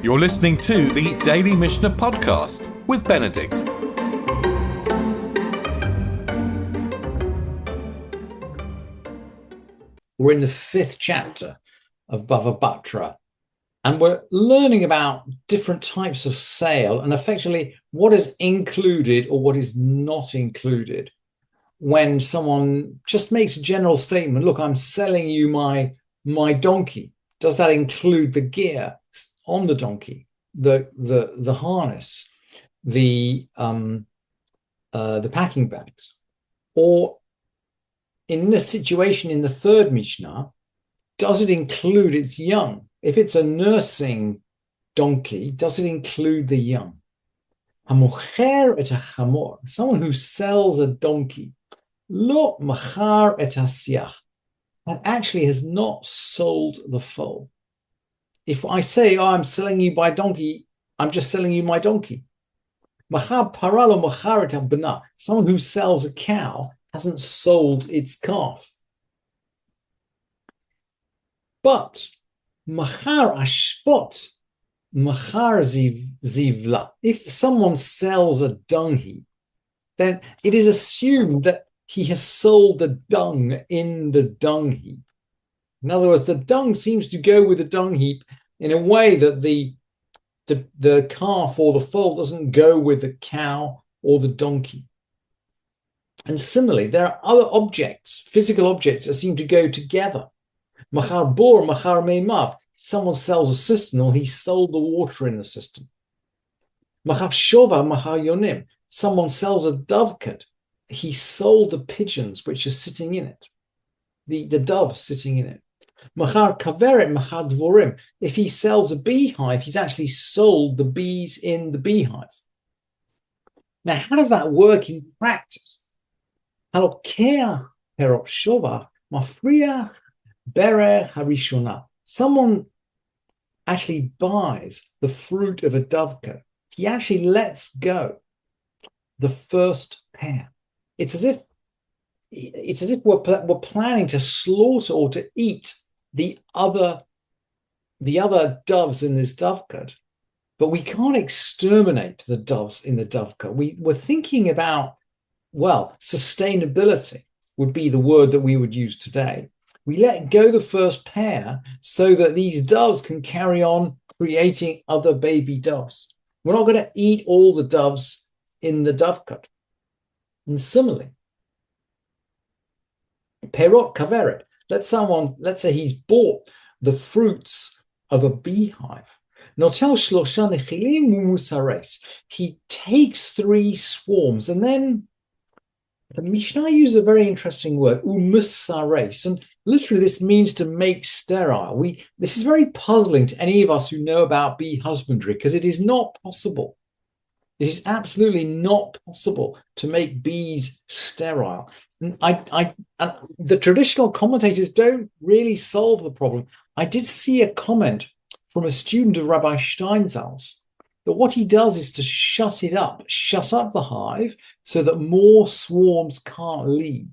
You're listening to the Daily Mishnah Podcast with Benedict. We're in the 5th chapter of Bava Batra, and we're learning about different types of sale and effectively what is included or what is not included when someone just makes a general statement. Look, I'm selling you my donkey. Does that include the gear on the donkey, the harness, the packing bags? Or in this situation in the 3rd Mishnah, does it include its young? If it's a nursing donkey, does it include the young? Hamocher et hachamor, someone who sells a donkey, lo machar et hasiach, that actually has not sold the foal. If I say, I'm selling you my donkey, I'm just selling you my donkey. Machar para lo machar et habna, someone who sells a cow hasn't sold its calf. But machar ashpot, machar zivla. If someone sells a dung heap, then it is assumed that he has sold the dung in the dung heap. In other words, the dung seems to go with the dung heap in a way that the calf or the foal doesn't go with the cow or the donkey. And similarly, there are other objects, physical objects, that seem to go together. Machar bor, machar meimav. Someone sells a cistern, or he sold the water in the cistern. Machar shova, machar yonim. Someone sells a dovecot. He sold the pigeons which are sitting in it, the doves sitting in it. Machar kaveret, machar dvorim. If he sells a beehive, he's actually sold the bees in the beehive. Now, how does that work in practice? Someone actually buys the fruit of a dovecot. He actually lets go the first pair. It's as if we're planning to slaughter or to eat the other doves in this dovecot, but we can't exterminate the doves in the dovecot. We're thinking about, well, sustainability would be the word that we would use today. We let go the first pair so that these doves can carry on creating other baby doves. We're not going to eat all the doves in the dovecot. And similarly, perot kaveret. Let's say he's bought the fruits of a beehive. Notel shlosha nechilim umusares. He takes 3 swarms, and then the Mishnah uses a very interesting word, umusares, and literally this means to make sterile. This is very puzzling to any of us who know about bee husbandry, because it is not possible. It is absolutely not possible to make bees sterile. And the traditional commentators don't really solve the problem. I did see a comment from a student of Rabbi Steinsaltz that what he does is to shut up the hive so that more swarms can't leave.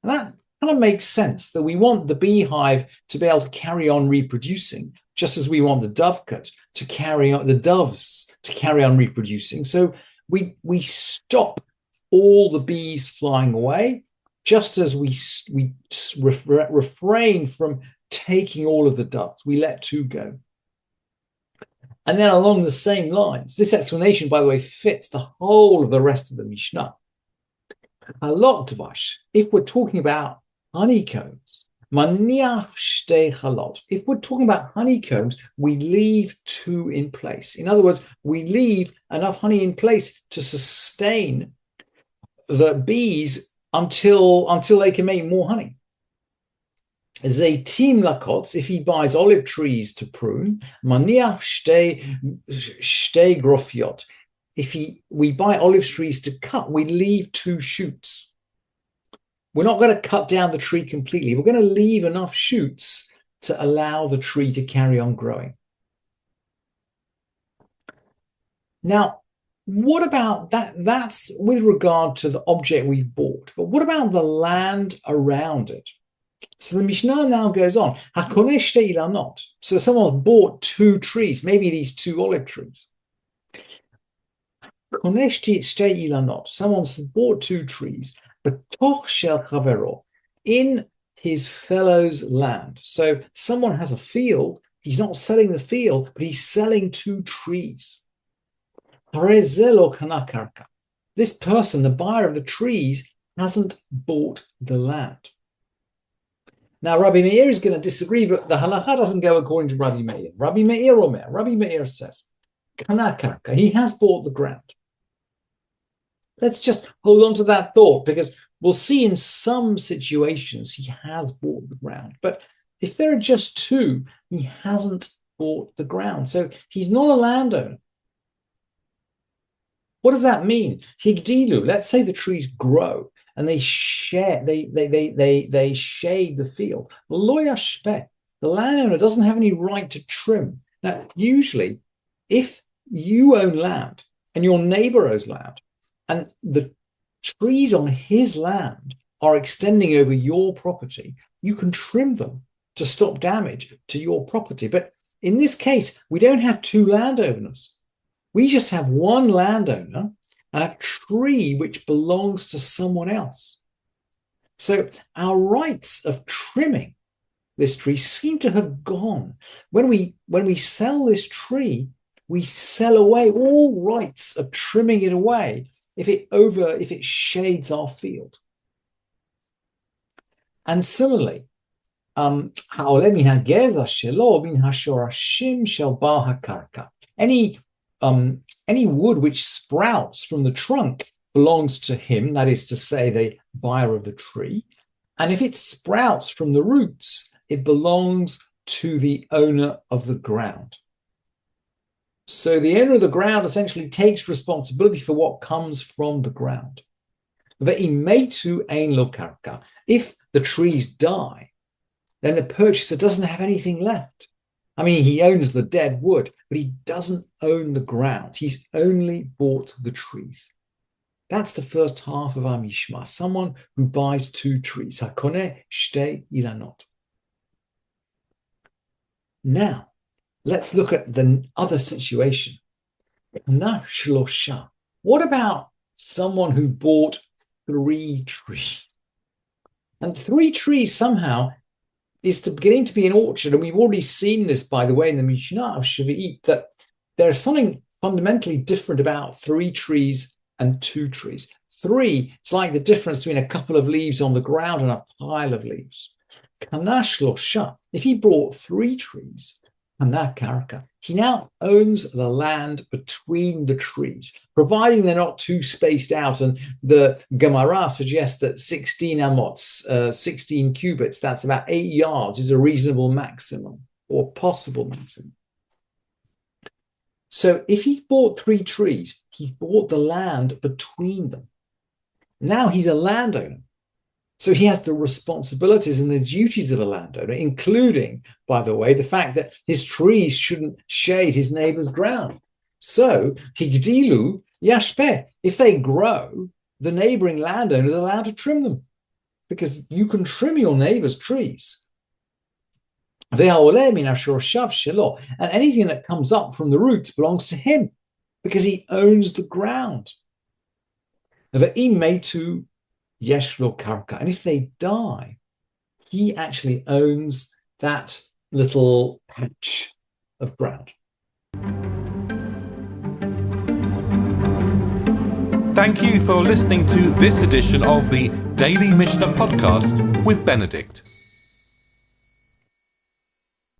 And that kind of makes sense, that we want the beehive to be able to carry on reproducing, just as we want the dovecot to carry on, the doves to carry on reproducing. So we stop all the bees flying away, just as we refrain from taking all of the doves. We let 2 go. And then along the same lines, this explanation, by the way, fits the whole of the rest of the Mishnah. Halot dvash, if we're talking about honeycombs, maniach shtei halot. If we're talking about honeycombs, we leave 2 in place. In other words, we leave enough honey in place to sustain the bees until they can make more honey. Zeitim lakots, if he buys olive trees to prune, maniach shtei grofiot. If we buy olive trees to cut, we leave 2 shoots. We're not going to cut down the tree completely. We're going to leave enough shoots to allow the tree to carry on growing. Now, what about that? That's with regard to the object we've bought. But what about the land around it? So the Mishnah now goes on. Hakoneh shtei ilanot. So someone bought 2 trees, maybe these 2 olive trees. Koneh shtei ilanot. Someone's bought 2 trees, but toch shel chavero, in his fellow's land. So someone has a field. He's not selling the field, but he's selling 2 trees. This person, the buyer of the trees, hasn't bought the land. Now, Rabbi Meir is going to disagree, but the halacha doesn't go according to Rabbi Meir. Rabbi Meir says, Kanakarka, he has bought the ground. Let's just hold on to that thought, because we'll see in some situations he has bought the ground. But if there are just 2, he hasn't bought the ground. So he's not a landowner. What does that mean? Higdilu, let's say the trees grow and they shade the field. Lo yashpeh, the landowner doesn't have any right to trim. Now, usually, if you own land and your neighbor owns land, and the trees on his land are extending over your property, you can trim them to stop damage to your property. But in this case, we don't have 2 landowners. We just have 1 landowner and a tree which belongs to someone else. So our rights of trimming this tree seem to have gone. When we sell this tree, we sell away all rights of trimming it away if it shades our field. And similarly, any wood which sprouts from the trunk belongs to him, that is to say, the buyer of the tree. And if it sprouts from the roots, it belongs to the owner of the ground. So the owner of the ground essentially takes responsibility for what comes from the ground. If the trees die, then the purchaser doesn't have anything left. I mean, he owns the dead wood, but he doesn't own the ground. He's only bought the trees. That's the first half of our Mishma. Someone who buys 2 trees. Hakoneh shtei ilanot. Now, let's look at the other situation. What about someone who bought 3 trees? And 3 trees somehow is beginning to be an orchard. And we've already seen this, by the way, in the Mishnah of Shavuot, that there's something fundamentally different about 3 trees and 2 trees. 3, it's like the difference between a couple of leaves on the ground and a pile of leaves. If he brought 3 trees, he now owns the land between the trees, providing they're not too spaced out. And the Gemara suggests that 16 amots, 16 cubits, that's about 8 yards, is a reasonable maximum or possible maximum. So if he's bought 3 trees, he's bought the land between them. Now he's a landowner. So he has the responsibilities and the duties of a landowner, including, by the way, the fact that his trees shouldn't shade his neighbor's ground. So, higdilu yashpeh, if they grow, the neighboring landowner is allowed to trim them, because you can trim your neighbor's trees. And anything that comes up from the roots belongs to him, because he owns the ground. Yeshlo karka. And if they die, he actually owns that little patch of ground. Thank you for listening to this edition of the Daily Mishnah Podcast with Benedict.